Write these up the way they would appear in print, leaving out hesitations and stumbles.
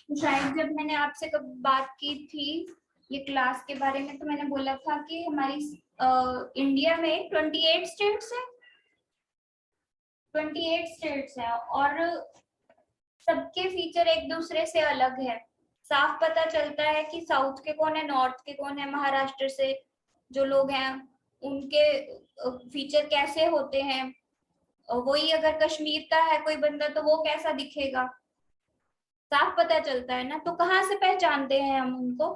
तो शायद जब मैंने आपसे कब बात की थी ये क्लास के बारे में, तो मैंने बोला था कि हमारी इंडिया में 28 स्टेट्स है। 28 स्टेट्स है और सबके फीचर एक दूसरे से अलग है। साफ पता चलता है कि साउथ के कौन है, नॉर्थ के कौन है, महाराष्ट्र से जो लोग हैं उनके फीचर कैसे होते हैं। वही अगर कश्मीर का है कोई बंदा तो वो कैसा दिखेगा, साफ पता चलता है ना। तो कहाँ से पहचानते हैं हम उनको,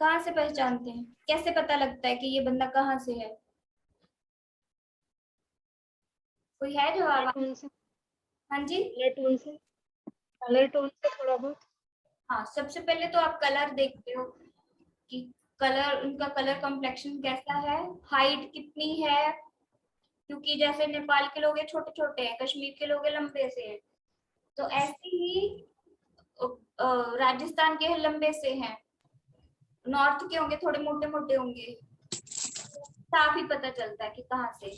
कहाँ से पहचानते हैं, कैसे पता लगता है कि ये बंदा कहाँ से है? कोई है कलर जवाब? टोन से। हाँ जी। कलर टोन से। कलर टोन से थोड़ा बहुत। हाँ, सबसे पहले तो आप कलर देखते हो कि कलर, उनका कलर कॉम्प्लेक्शन कैसा है, हाइट कितनी है, क्योंकि जैसे नेपाल के लोग छोटे छोटे हैं, कश्मीर के लोग लंबे से हैं, तो ऐसे ही राजस्थान के लंबे से हैं, नॉर्थ के होंगे थोड़े मोटे मोटे होंगे। साफ ही पता चलता है कि कहाँ से।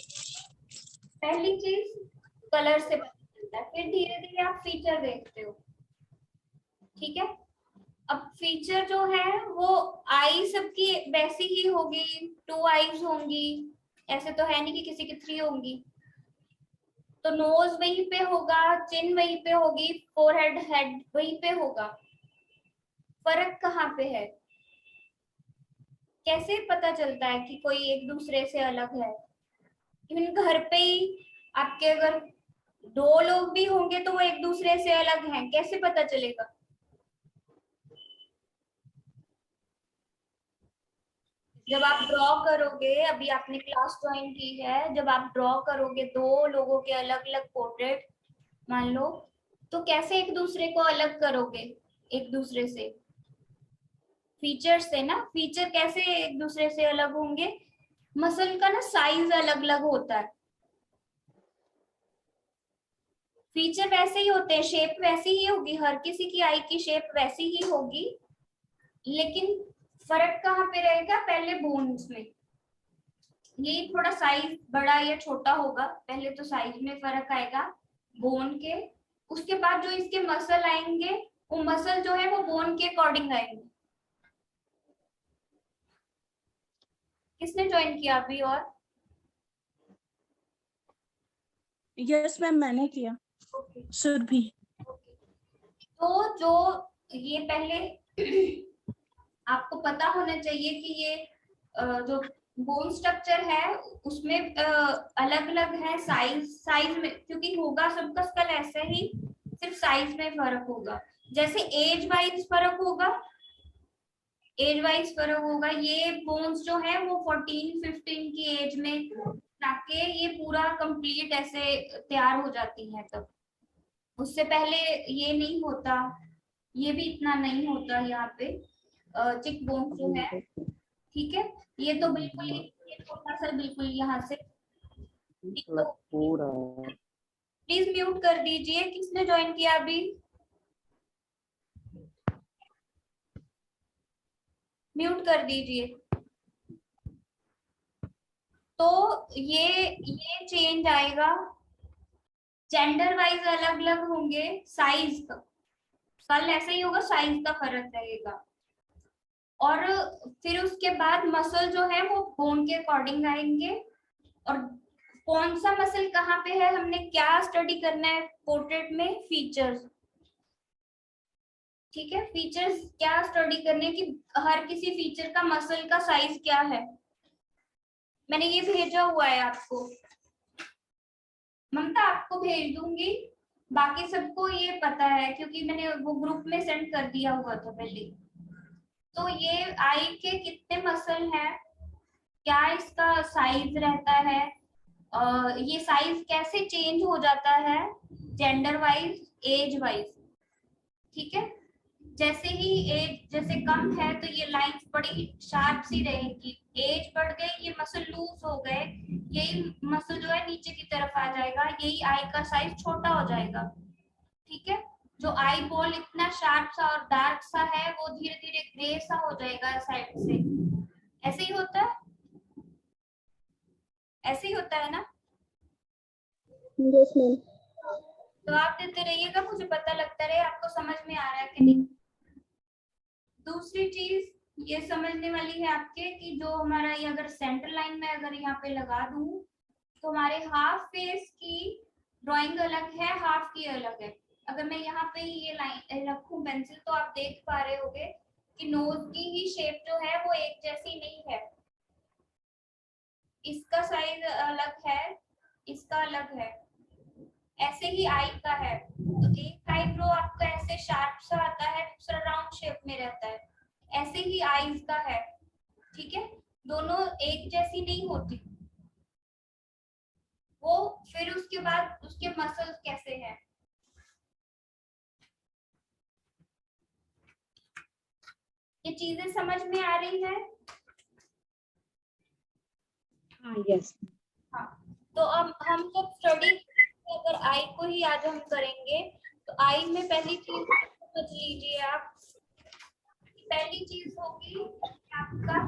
पहली चीज कलर से पता चलता है, फिर धीरे धीरे आप फीचर देखते हो। ठीक है, अब फीचर जो है वो आई सबकी वैसी ही होगी, 2 आईज होंगी, ऐसे तो है नहीं कि किसी की 3 होंगी। तो नोज वहीं पे होगा, चिन वहीं पे होगी, फोरहेड हेड वहीं पे होगा। फर्क कहाँ पे है, कैसे पता चलता है कि कोई एक दूसरे से अलग है? इवन घर पे ही आपके अगर 2 लोग भी होंगे तो वो एक दूसरे से अलग हैं, कैसे पता चलेगा? जब आप ड्रॉ करोगे, अभी आपने क्लास ज्वाइन की है, जब आप ड्रॉ करोगे 2 लोगों के अलग अलग पोर्ट्रेट मान लो, तो कैसे एक दूसरे को अलग करोगे एक दूसरे से? फीचर से ना। फीचर कैसे एक दूसरे से अलग होंगे? मसल का ना साइज अलग अलग होता है। फीचर वैसे ही होते हैं, शेप वैसी ही होगी, हर किसी की आई की शेप वैसी ही होगी, लेकिन फर्क कहाँ पे रहेगा? पहले बोन्स में। ये थोड़ा साइज बड़ा या छोटा होगा, पहले तो साइज में फर्क आएगा बोन के। उसके बाद जो इसके मसल आएंगे, वो मसल जो है वो बोन के अकॉर्डिंग आएंगे। किसने ज्वाइन किया अभी? और यस मैम, मैंने किया। ओके, सुरभि। तो जो ये पहले आपको पता होना चाहिए कि ये जो बोन स्ट्रक्चर है उसमें अलग अलग है साइज, साइज में, क्योंकि होगा सबका स्कल ऐसे ही, सिर्फ साइज में फर्क होगा। जैसे एज वाइज फर्क होगा, एज वाइज फर्क होगा। ये बोन्स जो है वो 14-15 की एज में जाके ये पूरा कंप्लीट ऐसे तैयार हो जाती है, तब उससे पहले ये नहीं होता, ये भी इतना नहीं होता यहाँ पे चिक बोन्स जो है। ठीक है, ये तो बिल्कुल ही, ये छोटा सा बिल्कुल यहाँ से। तो प्लीज म्यूट कर दीजिए, किसने ज्वाइन किया अभी? म्यूट कर दीजिए। तो ये चेंज आएगा, जेंडर वाइज अलग अलग होंगे, साइज का कल ऐसा ही होगा, साइज का फर्क रहेगा। और फिर उसके बाद मसल जो है वो बोन के अकॉर्डिंग आएंगे। और कौन सा मसल कहाँ पे है, हमने क्या स्टडी करना है पोर्ट्रेट में? फीचर्स। ठीक है, फीचर्स क्या स्टडी करने की, हर किसी फीचर का मसल का साइज क्या है। मैंने ये भेजा हुआ है आपको, ममता आपको भेज दूंगी, बाकी सबको ये पता है क्योंकि मैंने वो ग्रुप में सेंड कर दिया हुआ था पहले। तो ये आई के कितने मसल हैं, क्या इसका साइज रहता है, ये साइज कैसे चेंज हो जाता है जेंडर वाइज, एज वाइज। ठीक है, जैसे ही एज जैसे कम है तो ये लाइंस बड़ी शार्प सी रहेगी, एज बढ़ गई ये मसल लूज हो गए, यही मसल जो है नीचे की तरफ आ जाएगा, यही आई का साइज छोटा हो जाएगा। ठीक है, जो आई बॉल इतना शार्प सा और डार्क सा है वो धीरे धीरे ग्रे सा हो जाएगा साइड से। ऐसे ही होता है, ऐसे ही होता है ना? Yes ma'am. तो आप देते रहिएगा, मुझे पता लगता रहे आपको समझ में आ रहा है कि नहीं। दूसरी चीज ये समझने वाली है आपके कि जो हमारा ये अगर सेंटर लाइन में अगर यहाँ पे लगा दूं तो हमारे हाफ फेस की ड्राइंग अलग है, हाफ की अलग है। अगर मैं यहाँ पे ये लाइन रखूं पेंसिल तो आप देख पा रहे होगे कि नोज की ही शेप जो है वो एक जैसी नहीं है, इसका साइज अलग है, इसका अलग है। ऐसे ही आई का है, तो एक आईब्रो आपका ऐसे शार्प सा आता है, दूसरा राउंड शेप में रहता है। ऐसे ही आईज का है, ठीक है, दोनों एक जैसी नहीं होती। वो फिर उसके बाद उसके मसल्स कैसे हैं, ये चीजें समझ में आ रही है। हाँ यस। हाँ, तो अब हम जब स्टडी अगर आई को ही आज हम करेंगे तो आई में पहली चीज समझ लीजिए आप, पहली चीज होगी आपका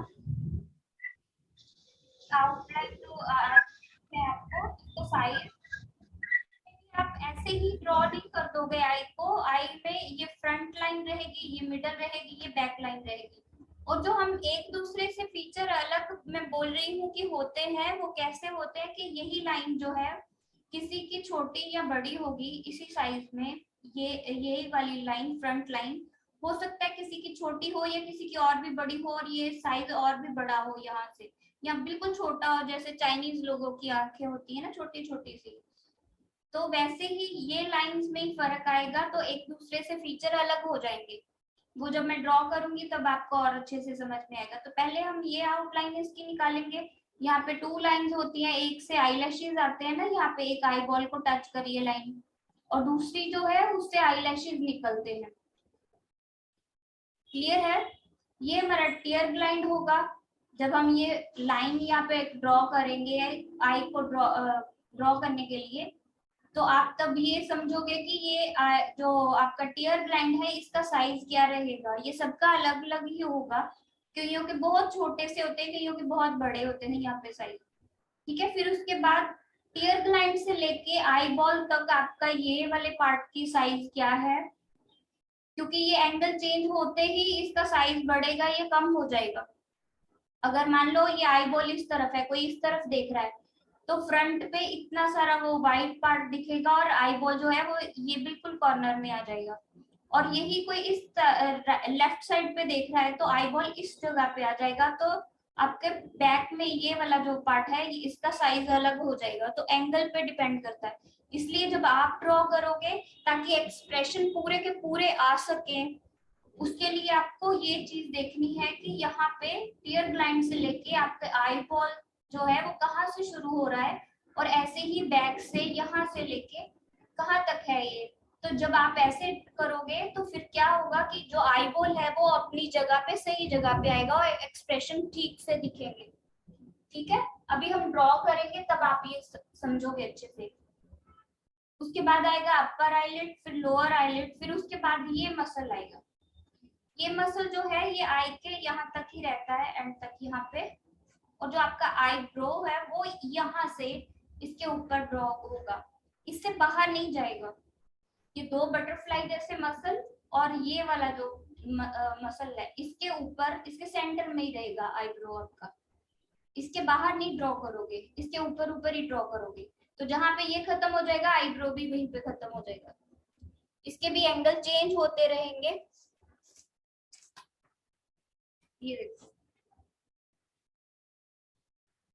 आउटलाइन जो है आपको इसको साइज आप ऐसे ही ड्रॉ नहीं कर दोगे आई को। आई में ये फ्रंट लाइन रहेगी, ये मिडल रहेगी, ये बैक लाइन रहेगी। और जो हम एक दूसरे से फीचर अलग मैं बोल रही हूँ कि होते हैं, वो कैसे होते हैं कि यही लाइन जो है किसी की छोटी या बड़ी होगी इसी साइज में, ये यही वाली लाइन फ्रंट लाइन हो सकता है किसी की छोटी हो या किसी की और भी बड़ी हो, और ये साइज और भी बड़ा हो यहाँ से, या बिल्कुल छोटा हो जैसे चाइनीज लोगों की आंखें होती है ना छोटी छोटी सी। तो वैसे ही ये लाइंस में ही फर्क आएगा, तो एक दूसरे से फीचर अलग हो जाएंगे। वो जब मैं ड्रॉ करूंगी तब आपको और अच्छे से समझ में आएगा। तो पहले हम ये आउटलाइन इसकी निकालेंगे। यहाँ पे 2 लाइंस होती हैं, एक से आईलैशेस आते हैं ना, यहाँ पे एक आई बॉल को टच करिए लाइन, और दूसरी जो है उससे आईलैशेस निकलते हैं। क्लियर है? ये हमारा टीयर ग्लैंड होगा। जब हम ये लाइन यहाँ पे ड्रॉ करेंगे आई को ड्रॉ करने के लिए, तो आप तब ये समझोगे कि ये जो आपका टीयर ग्लैंड है इसका साइज क्या रहेगा। ये सबका अलग अलग ही होगा, कईयों के बहुत छोटे से होते हैं, कईयों के बहुत बड़े होते हैं यहाँ पे साइज। ठीक है, फिर उसके बाद टीयर ग्लैंड से लेके आई बॉल तक आपका ये वाले पार्ट की साइज क्या है, क्योंकि ये एंगल चेंज होते ही इसका साइज बढ़ेगा या कम हो जाएगा। अगर मान लो ये आई बॉल इस तरफ है, कोई इस तरफ देख रहा है, तो फ्रंट पे इतना सारा वो वाइट पार्ट दिखेगा और आई बॉल जो है वो ये बिल्कुल कॉर्नर में आ जाएगा। और यही कोई इस लेफ्ट साइड पे देख रहा है तो आई बॉल इस जगह पे आ जाएगा। तो आपके बैक में ये वाला जो पार्ट है इसका साइज अलग हो जाएगा। तो एंगल पे डिपेंड करता है। इसलिए जब आप ड्रॉ करोगे ताकि एक्सप्रेशन पूरे के पूरे आ सके, उसके लिए आपको ये चीज देखनी है कि यहाँ पे टीयर ग्लैंड से लेके आपके आई बॉल जो है वो कहाँ से शुरू हो रहा है, और ऐसे ही बैक से यहाँ से लेके कहाँ तक है ये। तो जब आप ऐसे करोगे तो फिर क्या होगा कि जो आई बॉल है वो अपनी जगह पे सही जगह पे आएगा और एक्सप्रेशन ठीक से दिखेंगे। ठीक है, अभी हम ड्रॉ करेंगे तब आप ये समझोगे अच्छे से। उसके बाद आएगा अपर आईलिड, फिर लोअर आईलिड, फिर उसके बाद ये मसल आएगा। ये मसल जो है ये आई के यहाँ तक ही रहता है, एंड तक यहाँ पे। और जो आपका आईब्रो है वो यहाँ से इसके ऊपर ड्रॉ होगा, इससे बाहर नहीं जाएगा। ये 2 बटरफ्लाई जैसे मसल और ये वाला जो मसल है इसके ऊपर, इसके सेंटर में ही रहेगा आईब्रो आपका। इसके बाहर नहीं ड्रॉ करोगे, इसके ऊपर ऊपर ही ड्रॉ करोगे। तो जहां पे ये खत्म हो जाएगा आईब्रो भी वहीं पे खत्म हो जाएगा। इसके भी एंगल चेंज होते रहेंगे। ये देखो,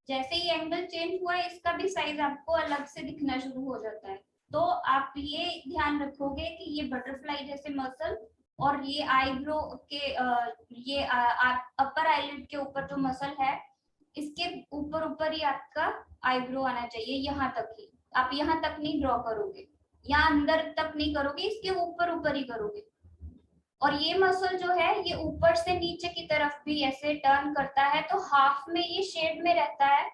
जैसे ही एंगल चेंज हुआ इसका भी साइज आपको अलग से दिखना शुरू हो जाता है। तो आप ये ध्यान रखोगे कि ये बटरफ्लाई जैसे मसल और ये आईब्रो के ये अपर आईलिड के ऊपर जो मसल है इसके ऊपर ऊपर ही आपका आईब्रो आना चाहिए, यहाँ तक ही। आप यहाँ तक नहीं ड्रॉ करोगे, यहाँ अंदर तक नहीं करोगे, इसके ऊपर ऊपर ही करोगे। और ये मसल जो है ये ऊपर से नीचे की तरफ भी ऐसे टर्न करता है, तो हाफ में ये शेड में रहता है।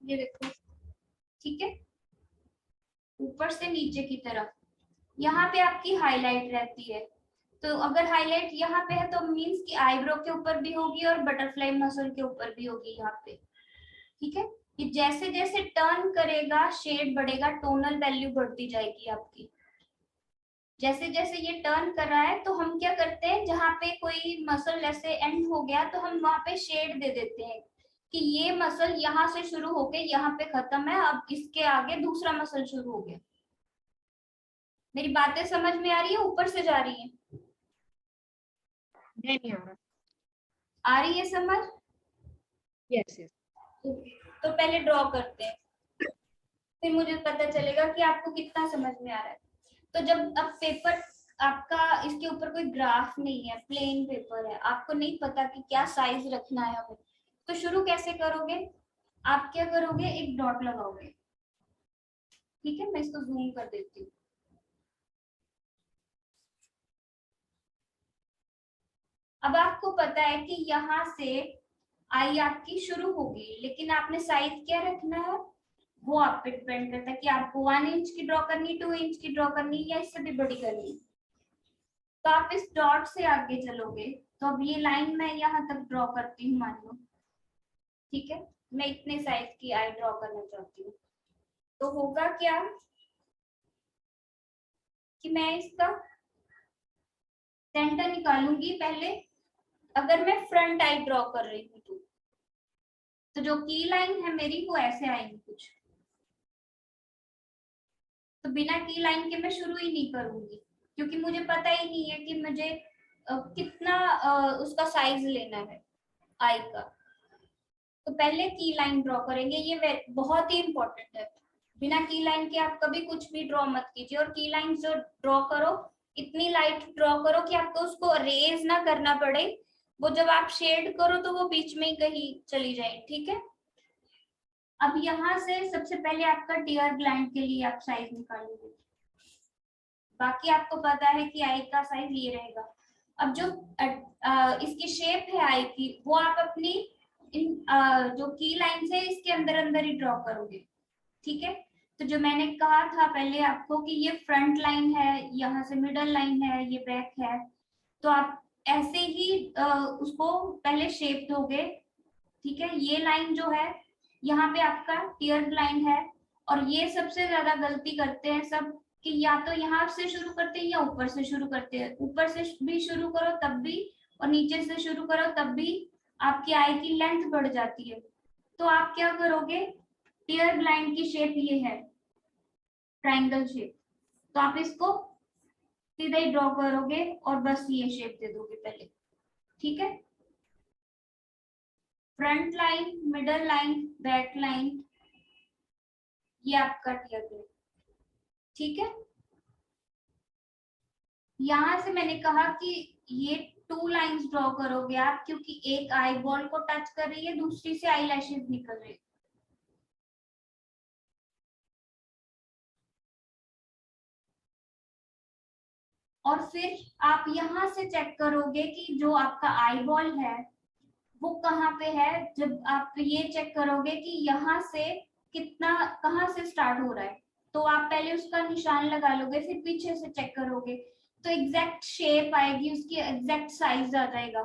ये देखो, ठीक है, ऊपर से नीचे की तरफ यहाँ पे आपकी हाईलाइट रहती है। तो अगर हाईलाइट यहाँ पे है तो मींस कि आईब्रो के ऊपर भी होगी और बटरफ्लाई मसल के ऊपर भी होगी यहाँ पे। ठीक है, ये जैसे जैसे टर्न करेगा शेड बढ़ेगा, टोनल वैल्यू बढ़ती जाएगी आपकी। जैसे जैसे ये टर्न कर रहा है तो हम क्या करते हैं, जहां पे कोई मसल ऐसे एंड हो गया तो हम वहां पे शेड दे देते हैं कि ये मसल यहाँ से शुरू होके यहाँ पे खत्म है, अब इसके आगे दूसरा मसल शुरू हो गया। मेरी बातें समझ में आ रही है, ऊपर से जा रही है? नहीं आ रहा। आ रही है समझ? Yes yes. तो पहले ड्रॉ करते हैं, फिर मुझे पता चलेगा कि आपको कितना समझ में आ रहा है। तो जब अब पेपर आपका, इसके ऊपर कोई ग्राफ नहीं है, प्लेन पेपर है, आपको नहीं पता कि क्या साइज रखना है हमें, तो शुरू कैसे करोगे? आप क्या करोगे, एक डॉट लगाओगे। ठीक है, मैं इसको जूम कर देती हूँ। अब आपको पता है कि यहाँ से आई आपकी शुरू होगी, लेकिन आपने साइज क्या रखना है वो आप पे डिपेंड करता है कि आपको 1 इंच की ड्रॉ करनी, 2 इंच की ड्रॉ करनी या इससे भी बड़ी करनी। तो आप इस डॉट से आगे चलोगे। तो अब ये लाइन मैं यहाँ तक ड्रॉ करती हूँ, मान लो। ठीक है, मैं इतने साइज की आई ड्रॉ करना चाहती हूँ। तो होगा क्या कि मैं इसका सेंटर निकालूंगी पहले। अगर मैं फ्रंट आई ड्रॉ कर रही हूँ तो जो की लाइन है मेरी वो ऐसे आएगी कुछ। तो बिना की लाइन के मैं शुरू ही नहीं करूंगी, क्योंकि मुझे पता ही नहीं है कि मुझे कितना उसका साइज लेना है आई का। तो पहले की लाइन ड्रॉ करेंगे, ये बहुत ही इंपॉर्टेंट है। बिना की लाइन के आप कभी कुछ भी ड्रॉ मत कीजिए। और की लाइन जो ड्रॉ करो इतनी लाइट ड्रॉ करो कि आपको उसको रेज ना करना पड़े। वो जब आप शेड करो तो वो बीच में ही कहीं चली जाए। ठीक है, अब यहाँ से सबसे पहले आपका टीयर ग्लैंड के लिए आप साइज निकालोगे। बाकी आपको पता है कि आई का साइज ये रहेगा। अब जो इसकी शेप है आई की, वो आप अपनी जो की लाइन है इसके अंदर अंदर ही ड्रॉ करोगे। ठीक है, तो जो मैंने कहा था पहले आपको कि ये फ्रंट लाइन है, यहाँ से मिडल लाइन है, ये बैक है, तो आप ऐसे ही उसको पहले शेप दोगे। ठीक है, ये लाइन जो है यहाँ पे आपका टीयर लाइन है। और ये सबसे ज्यादा गलती करते हैं सब कि या तो यहाँ से शुरू करते हैं या ऊपर से शुरू करते हैं। ऊपर से भी शुरू करो तब भी, और नीचे से शुरू करो तब भी आपकी आई की लेंथ बढ़ जाती है। तो आप क्या करोगे, टीयर लाइन की शेप ये है, ट्रायंगल शेप, तो आप इसको सीधा ही ड्रॉ करोगे और बस ये शेप दे दोगे पहले। ठीक है, front line, middle line, back line, ये आपका टीयर लाइन। ठीक है, यहां से मैंने कहा कि ये 2 लाइंस ड्रॉ करोगे आप, क्योंकि एक आई बॉल को टच कर रही है, दूसरी से आई लैशेज निकल रही है। और फिर आप यहाँ से चेक करोगे कि जो आपका आई बॉल है वो कहाँ पे है। जब आप ये चेक करोगे कि यहाँ से कितना, कहाँ से स्टार्ट हो रहा है, तो आप पहले उसका निशान लगा लोगे, फिर पीछे से चेक करोगे तो एग्जैक्ट शेप आएगी, उसकी एग्जैक्ट साइज आ जाएगा।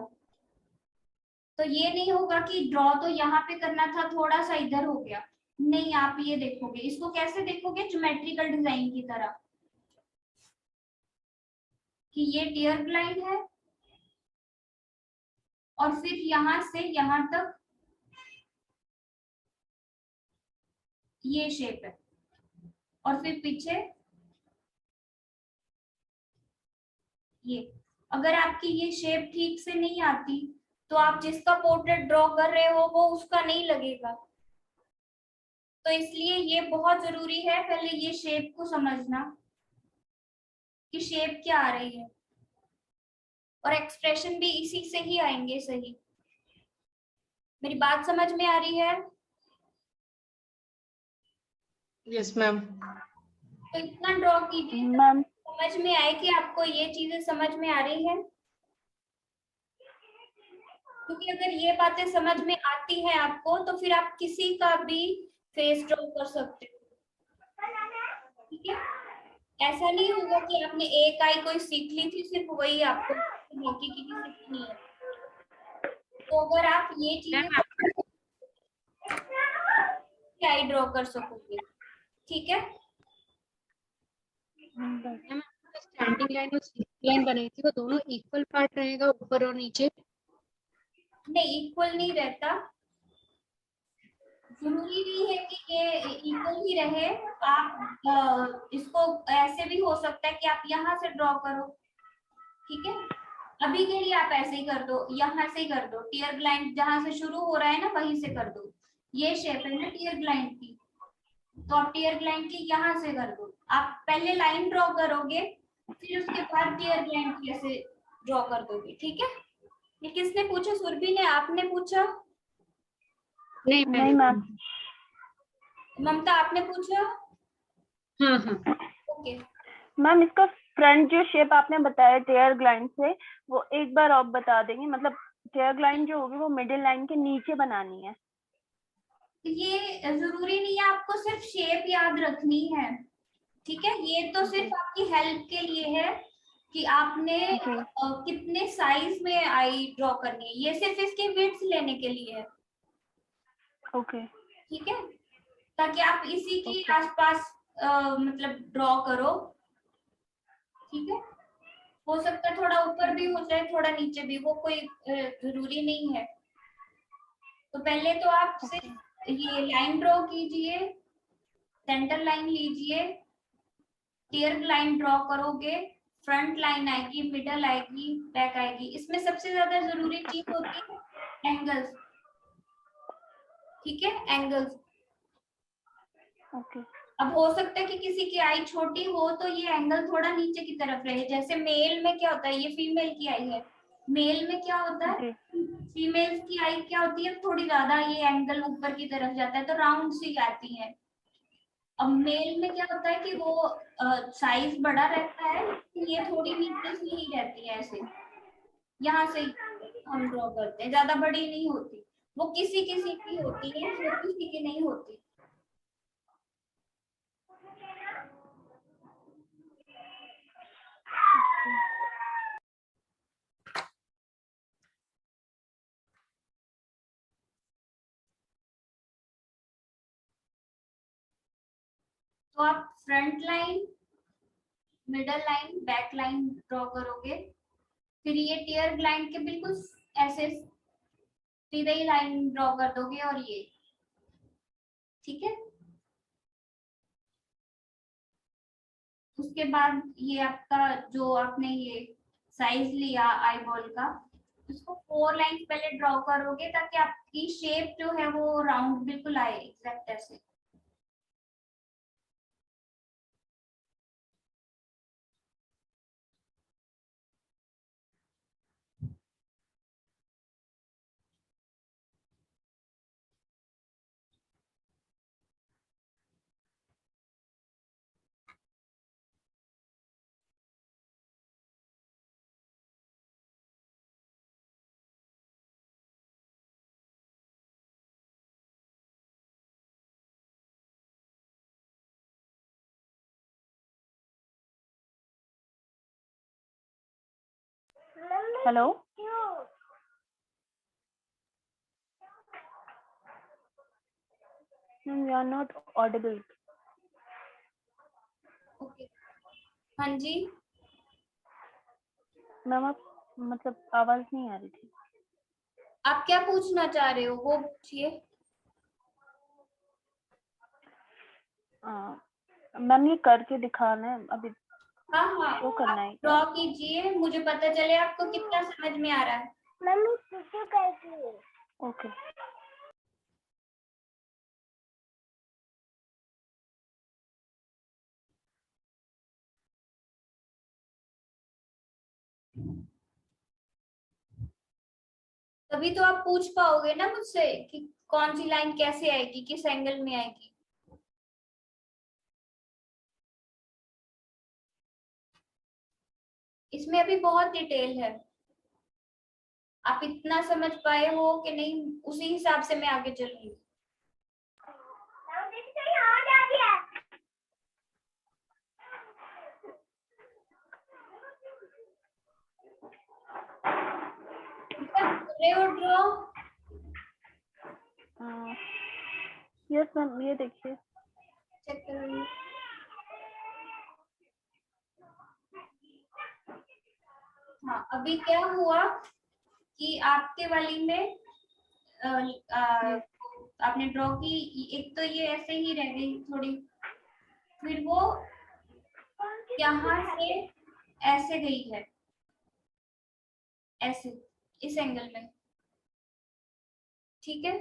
तो ये नहीं होगा कि ड्रॉ तो यहाँ पे करना था, थोड़ा सा इधर हो गया। नहीं, आप ये देखोगे, इसको कैसे देखोगे, ज्योमेट्रिकल डिजाइन की तरह कि ये टीयर लाइन है और फिर यहाँ से यहाँ तक ये शेप है, और फिर पीछे ये। अगर आपकी ये शेप ठीक से नहीं आती तो आप जिसका पोर्ट्रेट ड्रॉ कर रहे हो वो उसका नहीं लगेगा। तो इसलिए ये बहुत जरूरी है पहले ये शेप को समझना कि शेप क्या आ रही है, और एक्सप्रेशन भी इसी से ही आएंगे सही। मेरी बात समझ में आ रही है? Yes ma'am. तो इतना ड्रॉ कीजिए मैम समझ में आए कि आपको ये चीजें समझ में आ रही है। क्योंकि अगर ये बातें समझ में आती हैं आपको तो फिर आप किसी का भी फेस ड्रॉ कर सकते हो। ठीक है, ऐसा नहीं होगा कि आपने एक आई कोई सीख ली थी सिर्फ वही आपको, बाकी की सीखनी नहीं है। तो अगर आप ये चीजें आई ड्रॉ कर सकोगे। ठीक है, स्टैंडिंग लाइन और स्लिपिंग लाइन बनाई थी, वो दोनों इक्वल पार्ट रहेगा ऊपर और नीचे? नहीं इक्वल नहीं रहता, जरूरी नहीं है कि ये इक्वल ही रहे। आप इसको ऐसे भी हो सकता है कि आप यहाँ से ड्रॉ करो। ठीक है, अभी के लिए आप ऐसे ही कर दो, यहाँ से ही कर दो, टीयर ग्लाइंड जहां से शुरू हो रहा है ना वहीं से कर दो। ये शेप है ना टीयर ग्लाइंड की, तो आप टीयर ग्लाइंड की यहाँ से कर दो। आप पहले लाइन ड्रॉ करोगे, फिर उसके बाद टीयर ग्लाइंड की ऐसे ड्रॉ कर दोगे। ठीक है, ये किसने पूछा? सुरभि ने, आपने पूछा? नहीं नहीं मैम। ममता आपने पूछा? हाँ हाँ ओके, मैम इसका फ्रंट जो शेप आपने बताया टेयर ग्लाइंड से, वो एक बार आप बता देंगे? मतलब टेयर ग्लाइंड जो होगी वो मिडिल लाइन के नीचे बनानी है? ये जरूरी नहीं है, आपको सिर्फ शेप याद रखनी है। ठीक है, ये तो सिर्फ आपकी हेल्प के लिए है कि आपने कितने साइज में आई ड्रॉ करनी है, ये सिर्फ इसके विड्थ लेने के लिए है। ओके। ठीक है, ताकि आप इसी की आसपास मतलब ड्रॉ करो। ठीक है, हो सकता है थोड़ा ऊपर भी हो जाए, थोड़ा नीचे भी, वो कोई जरूरी नहीं है। तो पहले तो आप सिर्फ ये लाइन ड्रॉ कीजिए, सेंटर लाइन लीजिए, टीयर लाइन ड्रॉ करोगे, फ्रंट लाइन आएगी, मिडल आएगी, बैक आएगी। इसमें सबसे ज्यादा जरूरी चीज होती है एंगल्स। ठीक है, एंगल्स। ओके। अब हो सकता है कि किसी की आई छोटी हो तो ये एंगल थोड़ा नीचे की तरफ रहे। जैसे मेल में क्या होता है, ये फीमेल की आई है, मेल में क्या होता है, फीमेल की आई क्या होती है, थोड़ी ज्यादा ये एंगल ऊपर की तरफ जाता है तो राउंड सी आती है। अब मेल में क्या होता है कि वो साइज बड़ा रहता है, लेकिन ये थोड़ी नीचे से ही रहती है, ऐसे यहाँ से ही हम ड्रॉ करते हैं, ज्यादा बड़ी नहीं होती। वो किसी किसी की होती है, हर किसी की नहीं होती। तो आप front line, middle line, back line draw करोगे, फिर ये टीयर लाइन के बिल्कुल ऐसे सीधे ही लाइन ड्रॉ कर दोगे, और ये ठीक है। उसके बाद ये आपका जो आपने ये साइज लिया आई बॉल का, उसको 4 लाइन पहले ड्रॉ करोगे ताकि आपकी शेप जो है वो राउंड बिल्कुल आए, एग्जैक्ट ऐसे। Hello. You are not audible. Okay, हाँ जी। मैम आप मतलब आवाज नहीं आ रही थी। आप क्या पूछना चाह रहे हो वो पूछिए। मैम ये करके दिखाना है अभी, हाँ हाँ, शो करना है क्या? ड्रॉ कीजिए, मुझे पता चले आपको कितना समझ में आ रहा है। ओके। तभी तो आप पूछ पाओगे ना मुझसे कि कौन सी लाइन कैसे आएगी, किस एंगल में आएगी। इसमें अभी बहुत डिटेल है, आप इतना समझ पाए हो कि नहीं, उसी हिसाब से मैं आगे चलूंगी। ड्रॉ यस मैम, ये देखिए। चेक करो। हाँ, अभी क्या हुआ कि आपके वाली में आपने ड्रॉ की, एक तो ये ऐसे ही रह गई थोड़ी, फिर वो यहाँ से ऐसे गई है, ऐसे इस एंगल में, ठीक है।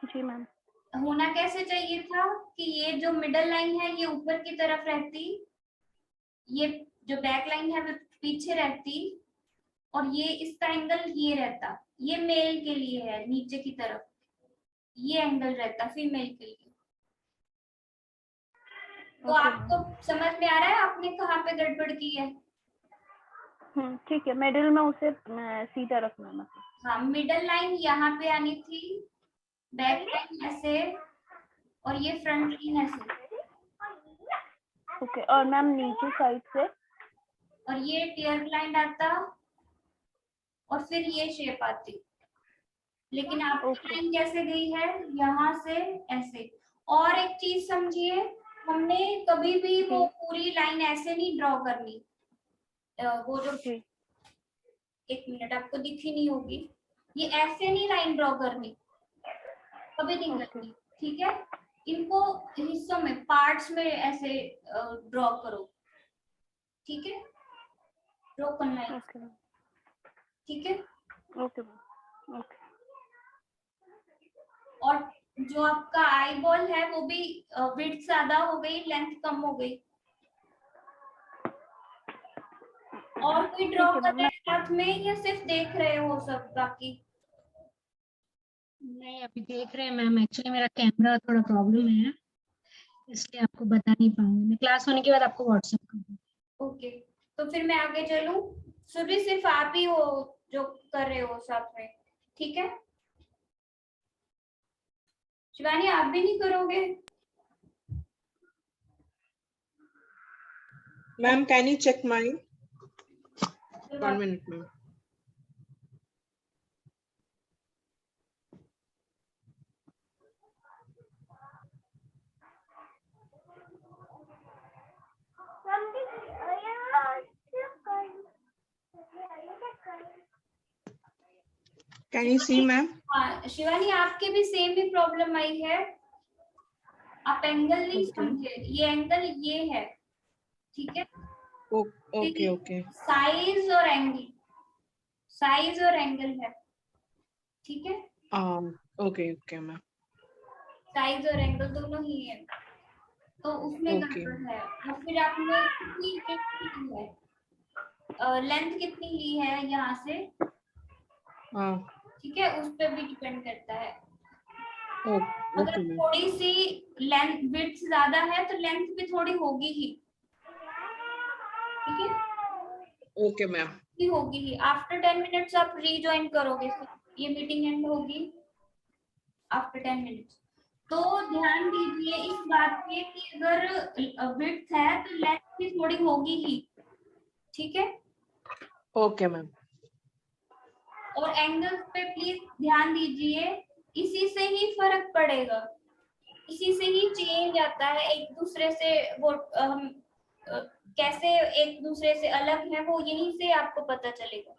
जी मैम। होना कैसे चाहिए था कि ये जो मिडल लाइन है ये ऊपर की तरफ रहती, ये जो बैक लाइन है वो पीछे रहती, और ये इसका एंगल ये रहता, ये मेल के लिए है नीचे की तरफ, ये एंगल रहता फीमेल के लिए। तो आपको समझ में आ रहा है आपने कहाँ पे गड़बड़ की है? ठीक है, मिडिल में उसे सीधा रखना मतलब। हाँ, मिडल लाइन यहाँ पे आनी थी, बैक लाइन ऐसे, और ये फ्रंट लाइन ऐसे। ओके, और मैम नीचे साइड से? और ये टीयर लाइन आता, और फिर ये शेप आती। लेकिन आपकी लाइन कैसे गई है? यहाँ से ऐसे। और एक चीज समझिए, हमने कभी भी वो पूरी लाइन ऐसे नहीं ड्रॉ करनी, वो जो एक मिनट आपको दिख ही नहीं होगी, ये ऐसे नहीं लाइन ड्रॉ करनी, कभी नहीं करनी, ठीक है। इनको हिस्सों में, पार्ट्स में ऐसे ड्रॉ करो, ठीक है, ब्रोकन लाइन, ठीक है। ओके। और जो आपका आई बॉल है वो भी विड्थ ज्यादा हो गई, लेंथ कम हो गई। और कोई ड्रॉ कर रहे हैं साथ में या सिर्फ देख रहे हो सब बाकी? नहीं, अभी देख रहे हैं मैम। एक्चुअली मेरा कैमरा थोड़ा प्रॉब्लम है, इसलिए आपको बता नहीं पाऊंगी। मैं क्लास होने के बाद आपको व्हाट्सएप कर दूंगी। ओके, तो फिर मैं आगे चलूं? सुबह सिर्फ आप ही हो जो कर रहे हो साथ में, ठीक है। शिवानी, आप भी नहीं करोगे? Ma'am can you check my 1 minute ma'am. Can you see ma'am? हाँ शिवानी, आपके भी सेम ही प्रॉब्लम आई है, आप एंगल नहीं समझे, ये एंगल ये है, ठीक है। Okay okay. साइज और एंगल, साइज और एंगल है, ठीक है। Okay okay ma'am. साइज और एंगल दोनों ही है, तो उसमें गड़बड़ है। और फिर आपने कितनी ली है, लेंथ कितनी ली है यहाँ से, ठीक है, उस पर भी डिपेंड करता है। अगर थोड़ी सी लेंथ विड्थ ज्यादा है तो लेंथ भी थोड़ी होगी ही, ठीक है। Okay ma'am. होगी ही। आफ्टर 10 मिनट्स आप रीजॉइन करोगे, ये मीटिंग एंड होगी आफ्टर 10 मिनट्स। तो ध्यान दीजिए इस बात पे कि अगर विड्थ है तो लेंथ भी थोड़ी होगी ही, ठीक है। Okay ma'am. और एंगल्स पे प्लीज ध्यान दीजिए, इसी से ही फर्क पड़ेगा, इसी से ही चेंज आता है एक दूसरे से। वो हम कैसे एक दूसरे से अलग है, वो यहीं से आपको पता चलेगा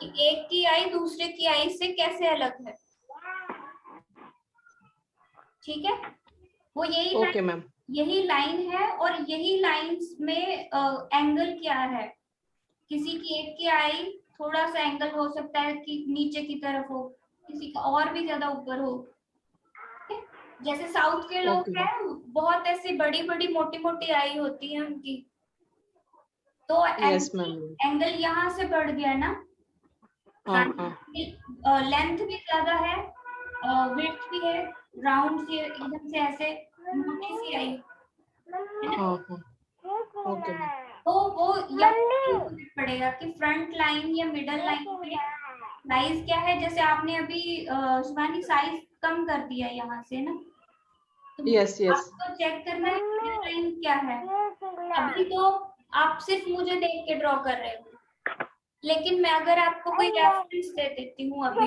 कि एक की आई दूसरे की आई से कैसे अलग है, ठीक है। वो यही मैम, यही लाइन है, और यही लाइंस में एंगल क्या है। किसी की एक की आई थोड़ा सा एंगल हो सकता है कि नीचे की तरफ हो, किसी का और भी ज्यादा ऊपर हो। जैसे साउथ के लोग हैं, बहुत ऐसी बड़ी बड़ी मोटी मोटी आई होती है उनकी, तो एंगल यहाँ से बढ़ गया ना, लेंथ भी ज्यादा है, विड्थ भी है, राउंड सी एकदम से ऐसे मोटी सी आई, तो वो पड़ेगा कि फ्रंट लाइन या मिडल लाइन में साइज क्या है। जैसे आपने अभी शिवानी साइज कम कर दिया यहाँ से ना, तो आपको चेक करना है मिडल लाइन क्या है। अभी तो आप सिर्फ मुझे देख के ड्रॉ कर रहे हो, लेकिन मैं अगर आपको कोई रेफरेंस दे देती हूँ अभी,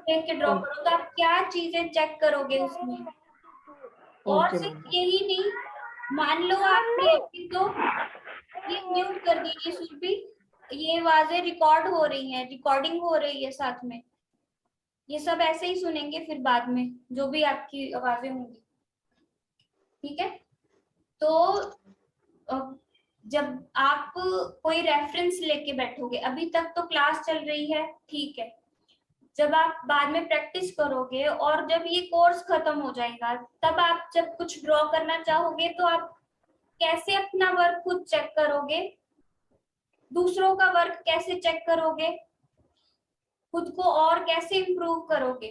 देख के ड्रॉ करो। तो आप क्या चीजें चेक करोगे उसमें, और Okay, सिर्फ ma'am. यही नहीं, मान लो आपने तो ये म्यूट कर दीजिए सुरभि, ये आवाजें रिकॉर्ड हो रही हैं, रिकॉर्डिंग हो रही है साथ में, ये सब ऐसे ही सुनेंगे फिर बाद में जो भी आपकी आवाजें होंगी, ठीक है। तो जब आप कोई रेफरेंस लेके बैठोगे, अभी तक तो क्लास चल रही है, ठीक है, जब आप बाद में प्रैक्टिस करोगे और जब ये कोर्स खत्म हो जाएगा, तब आप जब कुछ ड्रॉ करना चाहोगे तो आप कैसे अपना वर्क खुद चेक करोगे, दूसरों का वर्क कैसे चेक करोगे, खुद को और कैसे इम्प्रूव करोगे।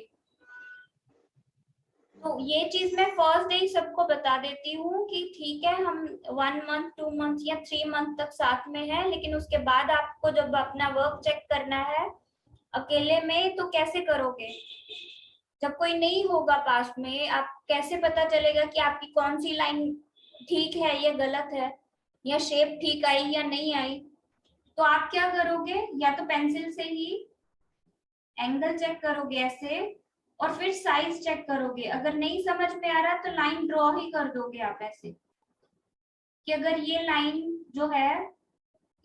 तो ये चीज मैं फर्स्ट डे सबको बता देती हूँ कि ठीक है, हम 1 मंथ 2 मंथ या 3 मंथ तक साथ में है, लेकिन उसके बाद आपको जब अपना वर्क चेक करना है अकेले में, तो कैसे करोगे, जब कोई नहीं होगा पास में, आप कैसे पता चलेगा कि आपकी कौन सी लाइन ठीक है या गलत है, या शेप ठीक आई या नहीं आई। तो आप क्या करोगे, या तो पेंसिल से ही एंगल चेक करोगे ऐसे, और फिर साइज चेक करोगे। अगर नहीं समझ में आ रहा तो लाइन ड्रॉ ही कर दोगे आप ऐसे, कि अगर ये लाइन जो है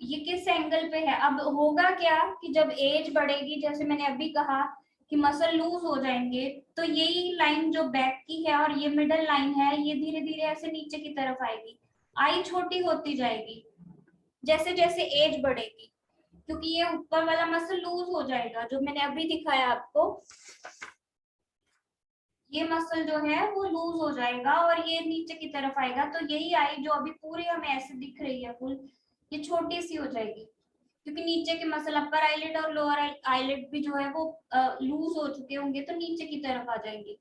ये किस एंगल पे है। अब होगा क्या कि जब एज बढ़ेगी, जैसे मैंने अभी कहा कि मसल लूज हो जाएंगे, तो यही लाइन जो बैक की है और ये मिडल लाइन है, ये धीरे धीरे ऐसे नीचे की तरफ आएगी, आई छोटी होती जाएगी जैसे जैसे एज बढ़ेगी, क्योंकि ये ऊपर वाला मसल लूज हो जाएगा जो मैंने अभी दिखाया आपको। ये मसल जो है वो लूज हो जाएगा और ये नीचे की तरफ आएगा, तो यही आई जो अभी पूरी हमें ऐसे दिख रही है फुल, ये छोटी सी हो जाएगी, क्योंकि नीचे के मसल अपर आईलिड और लोअर आईलिड भी जो है वो लूज हो चुके होंगे, तो नीचे की तरफ आ जाएंगे।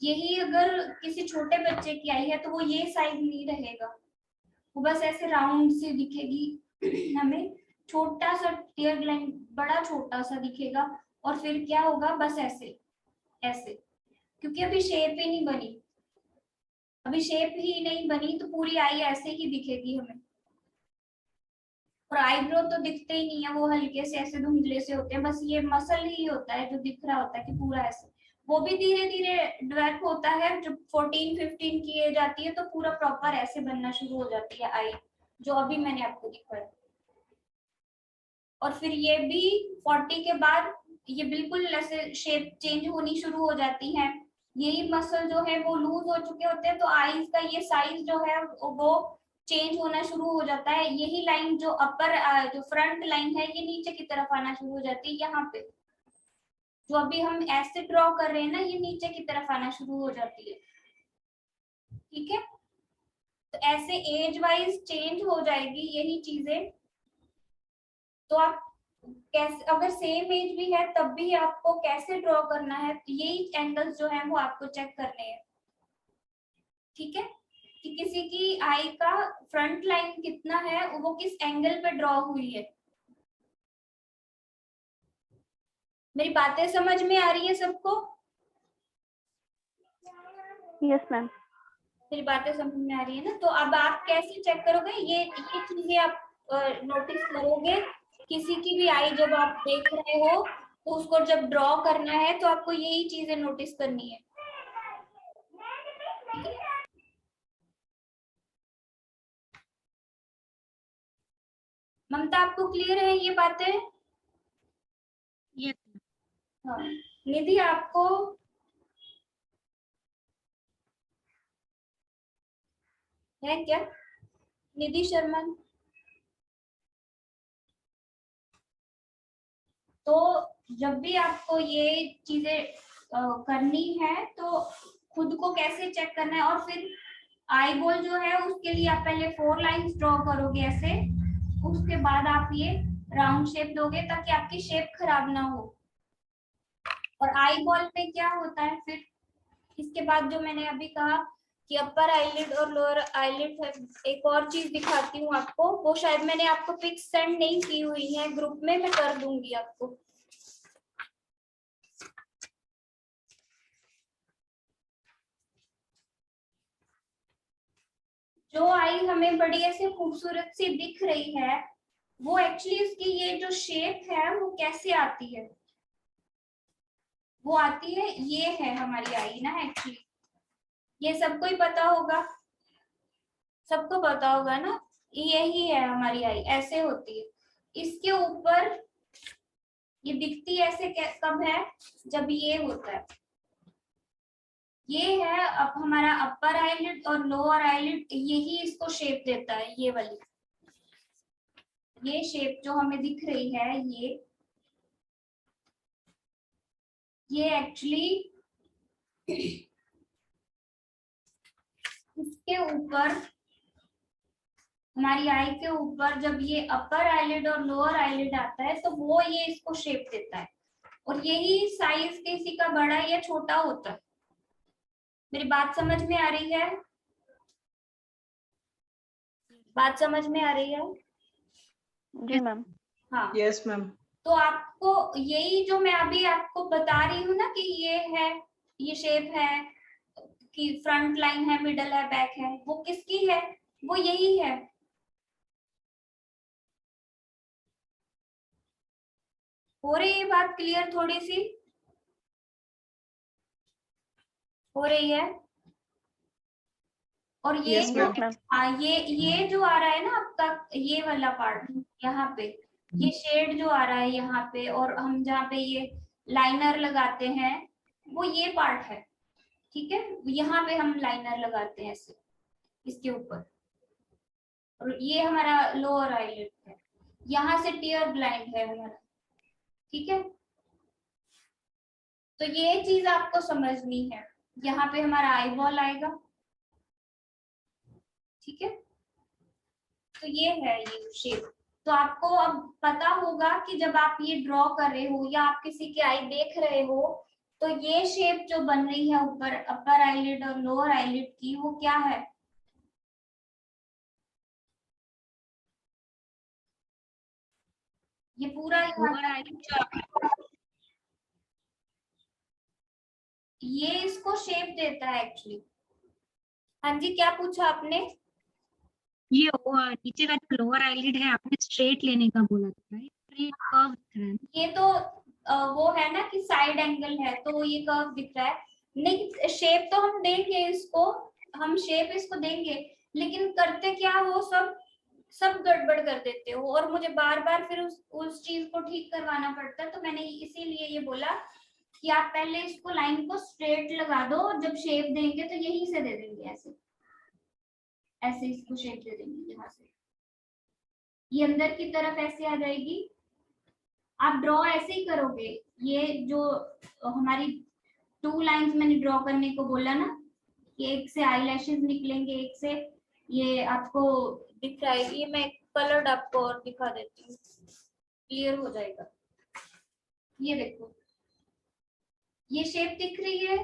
यही अगर किसी छोटे बच्चे की आई है तो वो ये साइज नहीं रहेगा, वो बस ऐसे राउंड से दिखेगी हमें, छोटा सा टीयर ग्लैंड बड़ा छोटा सा दिखेगा, और फिर क्या होगा, बस ऐसे ऐसे, क्योंकि अभी शेप ही नहीं बनी, अभी शेप ही नहीं बनी, तो पूरी आई ऐसे ही दिखेगी हमें। और आईब्रो तो दिखते ही नहीं है, वो हल्के से ऐसे धुंधले से होते हैं, बस ये मसल ही होता है जो दिख रहा होता है कि पूरा ऐसे, वो भी धीरे धीरे डेवलप होता है। जब 14-15 की एज आती है तो पूरा प्रॉपर ऐसे बनना शुरू हो जाती है आई, जो अभी मैंने आपको दिखाया। और फिर ये भी 40 के बाद ये बिल्कुल ऐसे शेप चेंज होनी शुरू हो जाती है, यही मसल जो है वो लूज हो चुके होते हैं, तो आईज का ये साइज जो है वो चेंज होना शुरू हो जाता है। यही लाइन जो अपर जो फ्रंट लाइन है ये नीचे की तरफ आना शुरू हो जाती है, यहाँ पे जो अभी हम ऐसे ड्रॉ कर रहे हैं ना, ये नीचे की तरफ आना शुरू हो जाती है, ठीक है। तो ऐसे एज वाइज चेंज हो जाएगी यही चीजें। तो आप कैसे, अगर सेम एज भी है तब भी आपको कैसे ड्रॉ करना है, तो यही एंगल्स जो है वो आपको चेक करने हैं, ठीक है, कि किसी की आई का फ्रंट लाइन कितना है, वो किस एंगल पे ड्रॉ हुई है। मेरी बातें समझ में आ रही है सबको? Yes ma'am. मेरी बातें समझ में आ रही है ना? तो अब आप कैसे चेक करोगे, ये चीजें आप नोटिस करोगे, किसी की भी आई जब आप देख रहे हो तो उसको जब ड्रॉ करना है तो आपको यही चीजें नोटिस करनी है, ठीक है? ममता आपको क्लियर है ये बातें? ये हाँ, निधि आपको? है क्या निधि शर्मा? तो जब भी आपको ये चीजें करनी है तो खुद को कैसे चेक करना है, और फिर आई बॉल जो है उसके लिए आप पहले 4 लाइंस ड्रॉ करोगे ऐसे, उसके बाद आप ये राउंड शेप दोगे ताकि आपकी शेप खराब ना हो। और आई बॉल में क्या होता है फिर इसके बाद, जो मैंने अभी कहा कि अपर आईलिड और लोअर आईलिड है, एक और चीज दिखाती हूँ आपको, वो शायद मैंने आपको पिक्स सेंड नहीं की हुई है ग्रुप में, मैं कर दूंगी आपको। जो आई हमें बड़ी ऐसे खूबसूरत सी दिख रही है, वो एक्चुअली इसकी ये जो शेप है वो कैसे आती है, वो आती है, ये है हमारी आई ना एक्चुअली, ये सबको ही पता होगा, सबको पता होगा ना, यही है हमारी आई, ऐसे होती है। इसके ऊपर ये दिखती ऐसे कब है, जब ये होता है, ये है अब हमारा अपर आईलिड और लोअर आईलिड, यही इसको शेप देता है, ये वाली, ये शेप जो हमें दिख रही है, ये एक्चुअली इसके ऊपर, हमारी आई के ऊपर जब ये अपर आईलिड और लोअर आईलिड आता है तो वो ये इसको शेप देता है, और यही साइज किसी का बड़ा या छोटा होता है। मेरी बात समझ में आ रही है? बात समझ में आ रही है? जी मैम। हाँ Yes, ma'am. तो आपको यही जो मैं अभी आपको बता रही हूँ ना कि ये है, ये शेप है कि फ्रंट लाइन है, मिडल है, बैक है, वो किसकी है? वो यही है। हो रही है बात क्लियर? थोड़ी सी हो रही है? और ये Yes, जो ma'am. ये जो आ रहा है ना आपका, ये वाला पार्ट यहाँ पे, ये शेड जो आ रहा है यहाँ पे, और हम जहाँ पे ये लाइनर लगाते हैं, वो ये पार्ट है, ठीक है? यहाँ पे हम लाइनर लगाते हैं ऐसे इसके ऊपर, और ये हमारा लोअर आईलिड है, यहाँ से टीयर ग्लैंड है हमारा, ठीक है? तो ये चीज आपको समझनी है। यहाँ पे हमारा आई बॉल आएगा, ठीक है? तो ये है ये शेप। तो आपको अब पता होगा कि जब आप ये ड्रॉ कर रहे हो या आप किसी की आई देख रहे हो, तो ये शेप जो बन रही है ऊपर अपर आईलिड और लोअर आईलिड की, वो क्या है? ये पूरा ये इसको शेप देता है एक्चुअली। हाँ जी, क्या पूछा आपने? ये नीचे का जो लोअर आईलिड है आपने स्ट्रेट लेने का बोला था, राइट? ये कर्व दिख रहा है। ये तो वो है ना कि साइड एंगल है तो ये कर्व दिख रहा है। नहीं, शेप तो हम देंगे इसको, हम शेप इसको देंगे, लेकिन करते क्या हो, सब गड़बड़ कर देते हो, और मुझे बार बार फिर उस चीज को ठीक करवाना पड़ता है। तो मैंने इसीलिए ये बोला कि आप पहले इसको लाइन को स्ट्रेट लगा दो, जब शेप देंगे तो यहीं से दे देंगे, ऐसे ऐसे इसको शेप दे देंगे, यहाँ से ये अंदर की तरफ ऐसे आ जाएगी। आप ड्रॉ ऐसे ही करोगे, ये जो हमारी 2 लाइंस मैंने ड्रॉ करने को बोला ना, कि एक से आई लैशेज निकलेंगे, एक से ये आपको दिख रहा है, ये मैं कलर्ड आपको और दिखा देती हूँ, क्लियर हो जाएगा। ये देखो, ये शेप दिख रही है,